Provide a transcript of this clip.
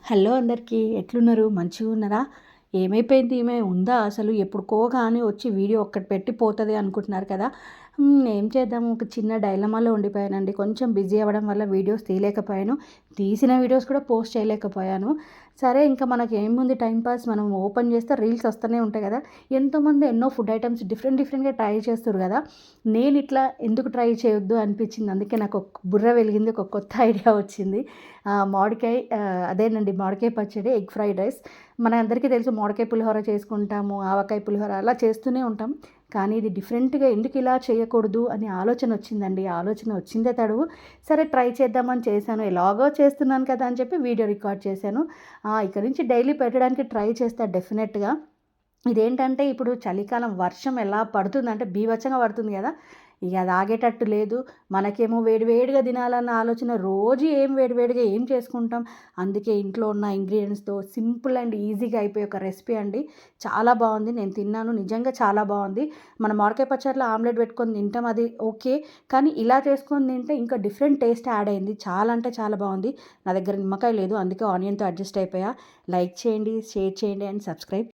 Hello అందరికీ ఎట్లున్నారు? మంచిగా ఉన్నారా? ఏమైపోయింది ఈమె ఉందా అసలు? ఎప్పుడుకో కానీ వచ్చి వీడియో ఒక్కటి పెట్టి పోతుంది అనుకుంటున్నారు కదా. ఏం చేద్దాము, ఒక చిన్న డైలమాలో ఉండిపోయానండి. కొంచెం బిజీ అవ్వడం వల్ల వీడియోస్ తీయలేకపోయాను. తీసిన వీడియోస్ కూడా పోస్ట్ చేయలేకపోయాను. సరే, ఇంకా మనకి ఏముంది, టైంపాస్ మనం ఓపెన్ చేస్తే రీల్స్ వస్తూనే ఉంటాయి కదా. ఎంతోమంది ఎన్నో ఫుడ్ ఐటమ్స్ డిఫరెంట్గా ట్రై చేస్తారు కదా. నేను ఇట్లా ఎందుకు ట్రై చేయొద్దు అనిపించింది. అందుకే నాకు ఒక బుర్ర వెలిగింది, ఒక కొత్త ఐడియా వచ్చింది. మామిడికాయ, అదేనండి, మామిడికాయ పచ్చడి, ఎగ్ ఫ్రైడ్ రైస్. మన అందరికీ తెలుసు, మామిడికాయ పులిహోర చేసుకుంటాము, ఆవకాయ పులిహోర అలా చేస్తూనే ఉంటాం. కానీ ఇది డిఫరెంట్గా ఎందుకు ఇలా చేయకూడదు అని ఆలోచన వచ్చిందండి. ఆలోచన వచ్చిందే తడువు. సరే, ట్రై చేద్దామని చేశాను. ఎలాగో చేస్తున్నాను కదా అని చెప్పి వీడియో రికార్డ్ చేశాను. ఇక నుంచి డైలీ పెట్టడానికి ట్రై చేస్తా డెఫినెట్గా. ఇదేంటంటే, ఇప్పుడు చలికాలం వర్షం ఎలా పడుతుందంటే బీభత్సంగా పడుతుంది కదా. ఇక అది ఆగేటట్టు లేదు. మనకేమో వేడివేడిగా తినాలన్న ఆలోచన, రోజు వేడివేడిగా ఏం చేసుకుంటాం. అందుకే ఇంట్లో ఉన్న ఇంగ్రీడియంట్స్తో సింపుల్ అండ్ ఈజీగా అయిపోయే ఒక రెసిపీ అండి. చాలా బాగుంది, నేను తిన్నాను, నిజంగా చాలా బాగుంది. మన మామిడికాయ పచ్చడిలో ఆమ్లెట్ పెట్టుకొని తింటాం, అది ఓకే. కానీ ఇలా చేసుకొని తింటే ఇంకా డిఫరెంట్ టేస్ట్ యాడ్ అయింది. చాలా అంటే చాలా బాగుంది. నా దగ్గర నిమ్మకాయ లేదు, అందుకే ఆనియన్తో అడ్జస్ట్ అయిపోయా. లైక్ చేయండి, షేర్ చేయండి అండ్ సబ్స్క్రైబ్.